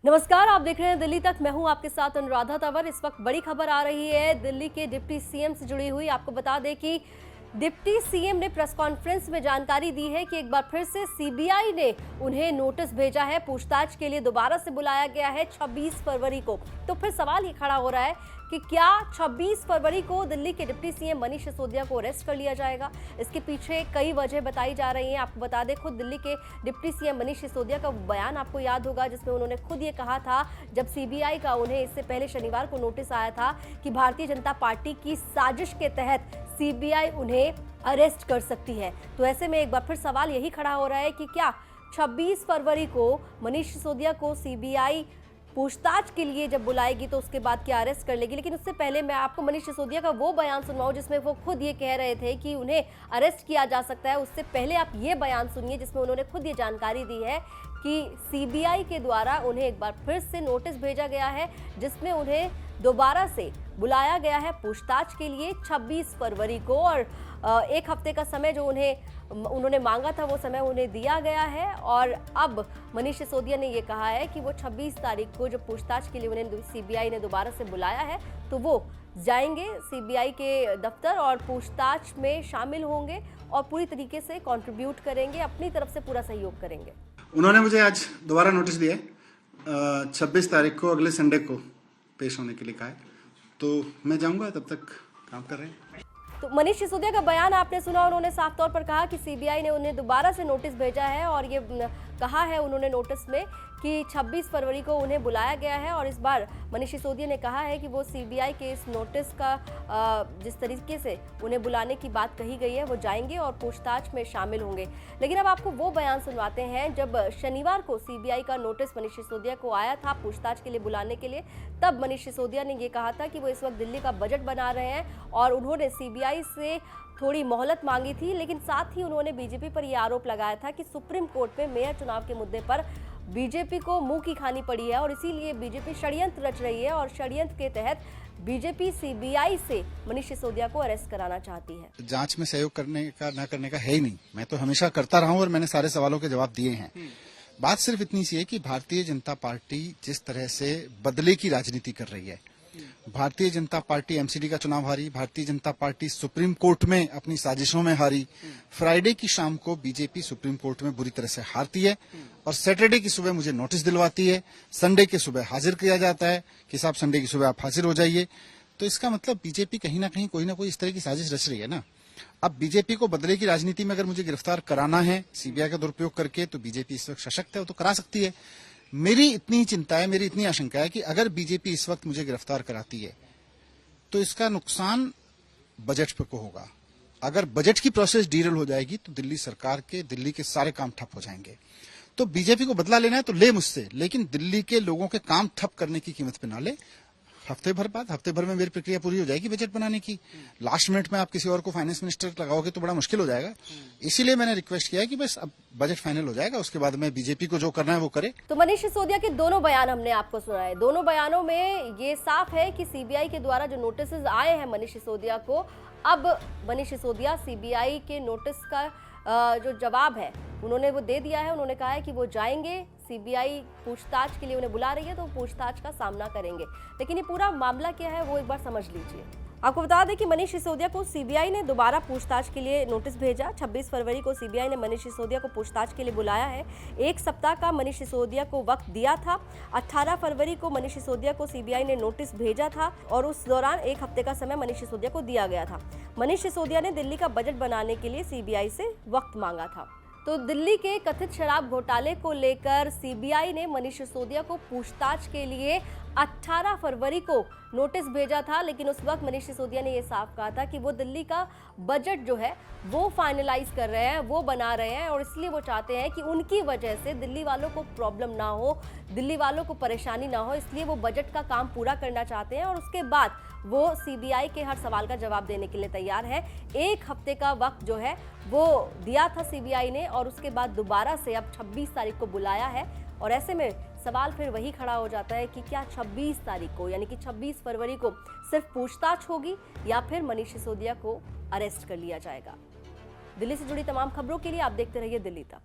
नमस्कार, आप देख रहे हैं दिल्ली तक। मैं हूं आपके साथ अनुराधा तंवर। इस वक्त बड़ी खबर आ रही है दिल्ली के डिप्टी सीएम से जुड़ी हुई। आपको बता दें कि डिप्टी सीएम ने प्रेस कॉन्फ्रेंस में जानकारी दी है कि एक बार फिर से सीबीआई ने उन्हें नोटिस भेजा है। पूछताछ के लिए दोबारा से बुलाया गया है 26 फरवरी को। तो फिर सवाल ही खड़ा हो रहा है कि क्या 26 फरवरी को दिल्ली के डिप्टी सीएम मनीष सिसोदिया को अरेस्ट कर लिया जाएगा। इसके पीछे कई वजह बताई जा रही हैं। आपको बता दें, खुद दिल्ली के डिप्टी सीएम मनीष सिसोदिया का बयान आपको याद होगा, जिसमें उन्होंने खुद ये कहा था, जब सीबीआई का उन्हें इससे पहले शनिवार को नोटिस आया था कि भारतीय जनता पार्टी की साजिश के तहत सीबीआई उन्हें अरेस्ट कर सकती है। तो ऐसे में एक बार फिर सवाल यही खड़ा हो रहा है कि क्या 26 फरवरी को मनीष सिसोदिया को सीबीआई पूछताछ के लिए जब बुलाएगी तो उसके बाद क्या अरेस्ट कर लेगी। लेकिन उससे पहले मैं आपको मनीष सिसोदिया का वो बयान सुनवाऊं जिसमें वो खुद ये कह रहे थे कि उन्हें अरेस्ट किया जा सकता है। उससे पहले आप ये बयान सुनिए जिसमें उन्होंने खुद ये जानकारी दी है कि सीबीआई के द्वारा उन्हें एक बार फिर से नोटिस भेजा गया है, जिसमें उन्हें दोबारा से बुलाया गया है पूछताछ के लिए 26 फरवरी को। और एक हफ्ते का समय जो उन्होंने मांगा था वो समय उन्हें दिया गया है। और अब मनीष सिसोदिया ने ये कहा है कि वो 26 तारीख को जो पूछताछ के लिए उन्हें सीबीआई ने दोबारा से बुलाया है तो वो जाएंगे सीबीआई के दफ्तर और पूछताछ में शामिल होंगे और पूरी तरीके से कंट्रीब्यूट करेंगे, अपनी तरफ से पूरा सहयोग करेंगे। उन्होंने मुझे आज दोबारा नोटिस दिया है 26 तारीख को, अगले संडे को पेश होने के लिए कहा है, तो मैं जाऊंगा, तब तक काम कर रहे हैं। तो मनीष सिसोदिया का बयान आपने सुना। उन्होंने साफ तौर पर कहा कि सीबीआई ने उन्हें दोबारा से नोटिस भेजा है और ये कहा है उन्होंने नोटिस में कि 26 फरवरी को उन्हें बुलाया गया है। और इस बार मनीष सिसोदिया ने कहा है कि वो सीबीआई के इस नोटिस का जिस तरीके से उन्हें बुलाने की बात कही गई है वो जाएंगे और पूछताछ में शामिल होंगे। लेकिन अब आपको वो बयान सुनवाते हैं जब शनिवार को सीबीआई का नोटिस मनीष सिसोदिया को आया था पूछताछ के लिए बुलाने के लिए। तब मनीष सिसोदिया ने ये कहा था कि वो इस वक्त दिल्ली का बजट बना रहे हैं और उन्होंने सीबीआई से थोड़ी मोहलत मांगी थी। लेकिन साथ ही उन्होंने बीजेपी पर यह आरोप लगाया था कि सुप्रीम कोर्ट में मेयर चुनाव के मुद्दे पर बीजेपी को मुंह की खानी पड़ी है और इसीलिए बीजेपी षड्यंत्र रच रही है और षड्यंत्र के तहत बीजेपी सीबीआई से मनीष सिसोदिया को अरेस्ट कराना चाहती है। जांच में सहयोग करने का ना करने का है ही नहीं। मैं तो हमेशा करता रहा हूं और मैंने सारे सवालों के जवाब दिए हैं। बात सिर्फ इतनी सी है कि भारतीय जनता पार्टी जिस तरह से बदले की राजनीति कर रही है, भारतीय जनता पार्टी एमसीडी का चुनाव हारी, Bharatiya Janata party supreme court में अपनी साजिशों में हारी, फ्राइडे की शाम को बीजेपी सुप्रीम कोर्ट में बुरी तरह से हारती है और सैटरडे की सुबह मुझे नोटिस दिलवाती है, संडे के सुबह हाजिर किया जाता है कि साहब संडे की सुबह आप हाजिर हो जाइए। तो इसका मतलब बीजेपी कहीं ना कहीं कोई ना कोई इस तरह की साजिश रच रही है ना। अब बीजेपी को बदले की राजनीति में अगर मुझे गिरफ्तार कराना है सीबीआई का दुरुपयोग करके, तो बीजेपी इस वक्त सशक्त है, वो तो करा सकती है। मेरी इतनी चिंता है, मेरी इतनी आशंका है कि अगर बीजेपी इस वक्त मुझे गिरफ्तार कराती है तो इसका नुकसान बजट पे को होगा। अगर बजट की प्रोसेस डीरेल हो जाएगी तो दिल्ली सरकार के, दिल्ली के सारे काम ठप हो जाएंगे। तो बीजेपी को बदला लेना है तो ले मुझसे, लेकिन दिल्ली के लोगों के काम ठप करने की कीमत पे ना ले। हफ्ते भर में मेरी प्रक्रिया पूरी हो जाएगी बजट बनाने की। लास्ट मिनट में आप किसी और को फाइनेंस मिनिस्टर लगाओगे तो बड़ा मुश्किल हो जाएगा। इसीलिए मैंने रिक्वेस्ट किया है कि बस अब बजट फाइनल हो जाएगा, उसके बाद में बीजेपी को जो करना है वो करे। तो मनीष सिसोदिया के दोनों बयान हमने आपको सुनाए। दोनों बयानों में ये साफ है कि सीबीआई के द्वारा जो नोटिस आए हैं मनीष सिसोदिया को, अब मनीष सिसोदिया सीबीआई के नोटिस का जो जवाब है उन्होंने वो दे दिया है। उन्होंने कहा है कि वो जाएंगे, सीबीआई पूछताछ के लिए उन्हें बुला रही है तो पूछताछ का सामना करेंगे। लेकिन ये पूरा मामला क्या है वो एक बार समझ लीजिए। आपको बता दें कि मनीष सिसोदिया को सीबीआई ने दोबारा पूछताछ के लिए नोटिस भेजा। 26 फरवरी को सीबीआई ने मनीष सिसोदिया को पूछताछ के लिए बुलाया है। एक सप्ताह का मनीष सिसोदिया को वक्त दिया था। 18 फरवरी को मनीष सिसोदिया को सीबीआई ने नोटिस भेजा था और उस दौरान एक हफ्ते का समय मनीष सिसोदिया को दिया गया था। मनीष सिसोदिया ने दिल्ली का बजट बनाने के लिए सीबीआई से वक्त मांगा था। तो दिल्ली के कथित शराब घोटाले को लेकर सीबीआई ने मनीष सिसोदिया को पूछताछ के लिए 18 फरवरी को नोटिस भेजा था। लेकिन उस वक्त मनीष सिसोदिया ने यह साफ कहा था कि वो दिल्ली का बजट जो है वो फाइनलाइज कर रहे हैं, वो बना रहे हैं और इसलिए वो चाहते हैं कि उनकी वजह से दिल्ली वालों को प्रॉब्लम ना हो, दिल्ली वालों को परेशानी ना हो, इसलिए वो बजट का काम पूरा करना चाहते हैं। और उसके बाद वो सीबीआई के हर सवाल का जवाब देने के लिए तैयार है। एक हफ्ते का वक्त जो है वो दिया था सीबीआई ने और उसके बाद दोबारा से अब 26 तारीख को बुलाया है। और ऐसे में सवाल फिर वही खड़ा हो जाता है कि क्या 26 तारीख को यानी कि 26 फरवरी को सिर्फ पूछताछ होगी या फिर मनीष सिसोदिया को अरेस्ट कर लिया जाएगा। दिल्ली से जुड़ी तमाम खबरों के लिए आप देखते रहिए दिल्ली तक।